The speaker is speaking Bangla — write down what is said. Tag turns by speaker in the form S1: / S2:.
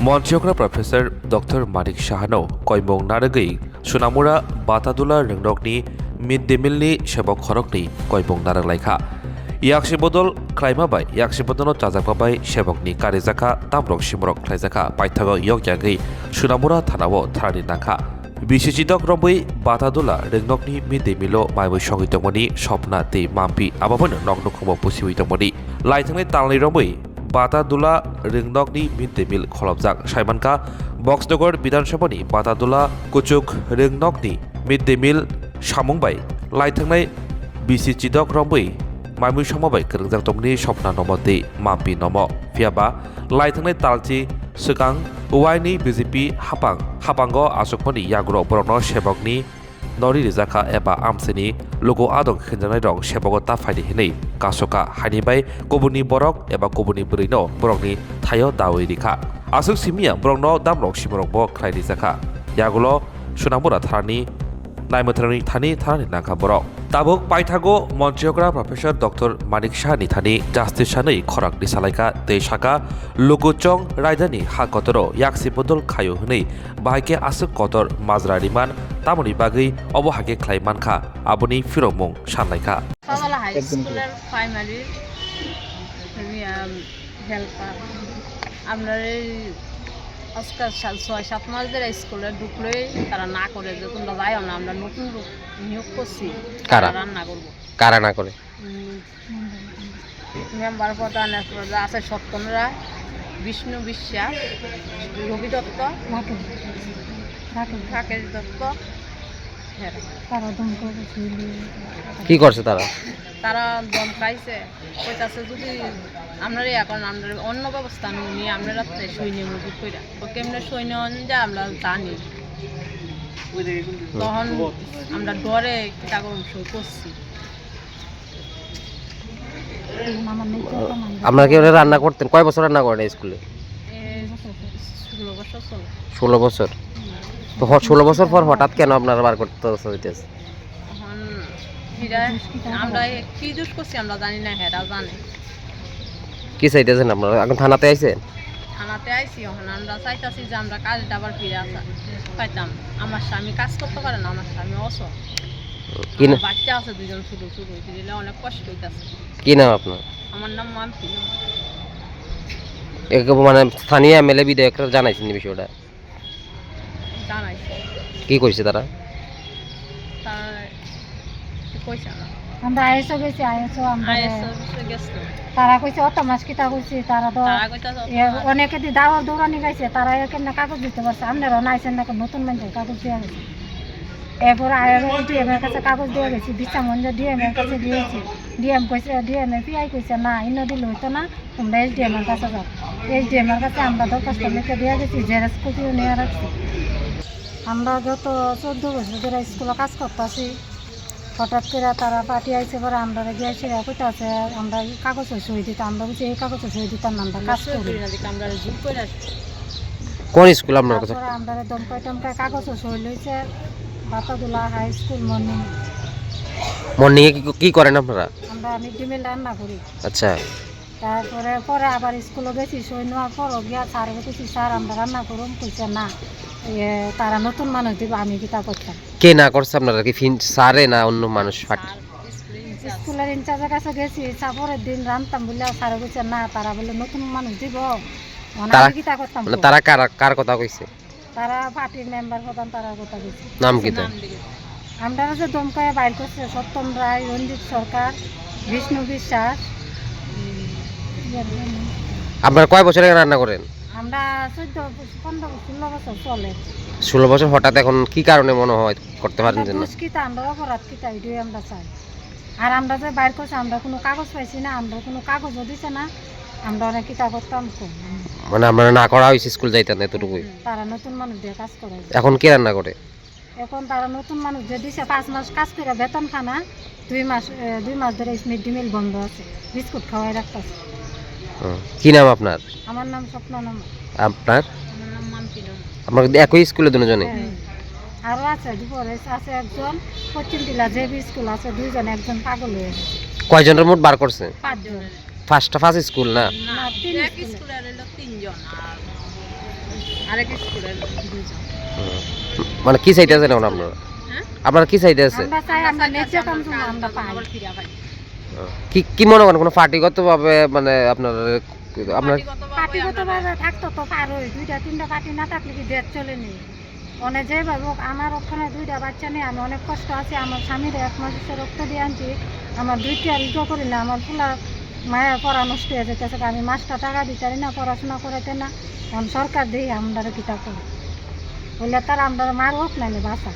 S1: মঞ্চগ্রা প্রফেসর ডক্টর মানিক সাহানো কয়মং নারগৈ সুনামুরা বাতাদুলা रोंनकनि मिड डे मिलनि सेबक खरकनि कयमं नारलायखा याक्सि बदल ख्लायमाबाय याक्सि बदल चाजाकबाय सेबकनि कारिजाखा तामरक सिमरक ख्लायजाखा पाइथागो यक यागै सुनामुरा थानाव थारानि नाखा बिसिचिदक रबै बातादुला रोंनकनि मिड डे मिलो मायबो संगितमनि सपना ते माम्पि आबाबन नगनखुमो पुसिवितमनि लाइथांनि तालनि रबै बातादुला रोंनकनि मिड डे मिल खलबजाक साइमानका बक्सनगर विधानसभानि बातादुला कुचुक रोंनकनि मिड डे मिल सामुंबाय लाइथांनाय बिसिचिदक रबै मायमु समाबाय गोरोंजाक तमनि सपना नमते माम्पि नम फियाबा लाइथांनाय तालथि सुगां उवाइनि बिजेपि हापांग आसुकमनि याग्र बरन सेबकनि नरि रिजाखा एबा आमसेनि लोगो आदक हिनजानाय रं सेबकता फायदि हिनै कासका हानिबाय गुबुननि बरक एबा गुबुननि बोरैनो बरकनि थायो दावै रिखा आसुक सिमिया बरकनो दामरक सिमरक ब ख्लायनि जाखा यागुलो सुनामुरा थारानि नायमथारनि थारानि नाखा बरक ताबुक पाइथागो मन्त्रियग्रा प्रफेसर डक्टर मानिक साहानि थानि जास्टिस सानै खराकनि सालायका ते साका लुगुचं रायदानि हा कतर याक्सि बदल खायो हनै बाहायके आसुक कतर माजरा रिमान तामनि बागै अबहागे ख्लायमानखा आबनि फिरमुं साननायखा
S2: সকালে হাই স্কুলের প্রাইমারি হেল্পার আপনার এই আজকাল ৬-৭ মাস ধরে স্কুলে ঢুকলেই তারা না করে যে তোমরা যাইও না আমরা নতুন লোক নিয়োগ করছি রান্না করবো
S3: কারা না করে
S2: মেম্বার প্রধান আছে সত্যম রায় বিষ্ণু বিশ্বাস রবি দত্ত রাকেশ দত্ত
S3: কি করছে তারা
S2: তারা দমকাইছে কইতাছে যদি আমরা এখন আমরা অন্য ব্যবস্থা নিয়ে আমরা রাত্রে সৈন্য মজুত কইরা তো কেমনে সৈন্য যা আমরা জানি তখন আমরা ডরে কাগজ সই করছি
S3: আপনারা কি রান্না করতেন কয় বছর রান্না করেন স্কুলে
S2: 16 বছর চলে
S3: 16 বছর তো 16 বছর পর হঠাৎ কেন আপনারা বার করতে হইতেছে
S2: এখন হিরা আমরা কি দোষ করছি আমরা জানি না হেরা জানে
S3: কি চাইতেছেন আপনারা এখন থানাতে আইছেন
S2: থানাতে আইছি এখন আমরা চাইতাছি যে আমরা কাজটা আবার ফিরে আসা পাইতাম আমার স্বামী কাজ করতে পারে না আমার স্বামী
S3: কি না
S2: বাচ্চা আছে দুজন ছোট ছোট দিলে অনেক কষ্ট হইতাছে
S3: কি নাম আপনার
S2: আমার নাম মাম্পি
S3: মানে স্থানীয় এমএলএ বিধায়করা জানাইছেন এই বিষয়টা
S2: জানাইছে
S3: কি কইছে তারা
S2: কইছে না
S4: আমরা আইসো গেছি আমরা
S2: গেছে
S4: তারা কইছে অত মাস কিতা কইছি তারা তো অনেকে দি দাওয়ার দৌড়ানি গাইছে তারা কেন কাগজ দিতে পারছে আপনারা নাইছেন না নতুন মানুষের কাগজ দেওয়া গেছে এরপর ডিএমের কাছে কাগজ দেওয়া গেছি বিচামঞ্জ ডিএমের কাছে দিয়েছি ডিএম কইছে ডিএমএ পিআই কইছে না ইন্ন দিলে হইতো না তোমরা এসডিএমের কাছে যাও এসডিএমের কাছে আমরা দরখাস্ত লিখে দেওয়া গেছি জেরক্স কপিও নিয়ে রাখছি আমরা যত 14 বছর ধরে স্কুলে কাজ করতেছি হঠাৎ করে তারা পার্টি আইসে পরে আমরা গিয়েছি কইতে আছে আমরা কাগজে সই দিতাম আমরা বুঝি এই কাগজে সই দিতাম আমরা কাজ করি
S2: আমরা জুম করে
S3: কোন স্কুল আপনার কাছে
S4: আমরা দমকাই টমকাই কাগজে সই লইছে বাতাদুলা হাই স্কুল
S3: মর্নিং এ কি করেন আপনারা
S4: আমরা মিড ডে মিল রান্না করি
S3: আচ্ছা
S4: পরে আবার স্কুলে গেছি সই নেওয়ার পরও গিয়া স্যার বলছি স্যার আমরা রান্না করুন কইছে না তারা নতুন মানুষ দিব আমি কিতা করতাম
S3: কে না করছে আপনারা কি স্যারে না অন্য মানুষ
S4: স্কুলের ইনচার্জের কাছে গেছি পরের দিন রান্তাম বলে স্যার কইছে না তারা বলে নতুন মানুষ দিব আমি কিতা করতাম
S3: মানে তারা কার কথা কইছে
S4: তারা পার্টির মেম্বার প্রধান তারা কথা কইছে
S3: নাম কি তো
S4: আমরা যে দমকায় বাইর করছে সত্যম রায় রঞ্জিত সরকার বিষ্ণু বিশ্বাস
S3: আপনারা কয় বছর আগে রান্না করেন
S4: আমরা 14-15-16 বছর চলে
S3: 16 বছর হঠাৎ এখন কি কারণে মনে হয় করতে পারেন যে না
S4: কিতা আমরা অপরাধ কিতা এটাই আমরা চাই আর আমরা যে বাইর করছি আমরা কোনো কাগজ পাইছি না আমরা কোনো কাগজও দিছে না আমরা অনেক কিতা করতাম
S3: মানে আমরা না করা হয়েছে স্কুল যাইতেন এতটুকুই
S4: তারা নতুন মানুষ দিয়ে কাজ করে
S3: এখন কে রান্না করে
S4: এখন তারা নতুন মানুষ যে দিছে 5 মাস কাজ করে বেতন খানা 2 মাস ধরে মিড ডে মিল বন্ধ আছে বিস্কুট খাওয়াই রাখতেছে
S3: কি নাম আপনার
S4: আমার নাম স্বপ্ননাম
S3: আপনার
S2: আমার নাম মাম্পি
S3: আমরা একই স্কুলে দুজনে
S4: আরো আছে দুপুরে আছে একজন পশ্চিম টিলা যে স্কুল আছে দুইজন একজন পাগল হয়ে গেছে
S3: কয়জনের মোট বার করছে
S4: 5 জন
S3: ফার্স্ট স্কুল না
S2: স্কুলের 3 জন আর আরেক স্কুলের দুইজন।
S3: মানে কি চাইতে আছেন এখন আপনারা?
S2: হ্যাঁ?
S3: আপনারা কি চাইতে আছে?
S4: আমরা চাই আমরা ন্যায্য কাম যেন আমরা পাই।
S2: আবার ফিরে পাই।
S3: কি কি মনে করেন কোনো পার্টিগত ভাবে মানে আপনার আপনার
S4: পার্টিগতভাবে থাকতো তো পারোই, 2-3টা পার্টি না থাকলে কি দেশ চলেনি। অনেক যেভাবে হোক আমার ওখানে 2টা বাচ্চা নিয়ে আমি অনেক কষ্ট আছি, আমার স্বামীর 1 মাসের রক্ত দিয়ে আনছি, আমার 2টি আর ইগো করি না, আমার ফুলা মায়ের পড়া নষ্ট হয়ে যেতেছে, আমি মাসটা টাকা দিতে পারি না, পড়াশোনা করাইতে না, এখন সরকার দিয়ে আমরা কিতা করি বললে তারা আমরা মার হোক না বাসা।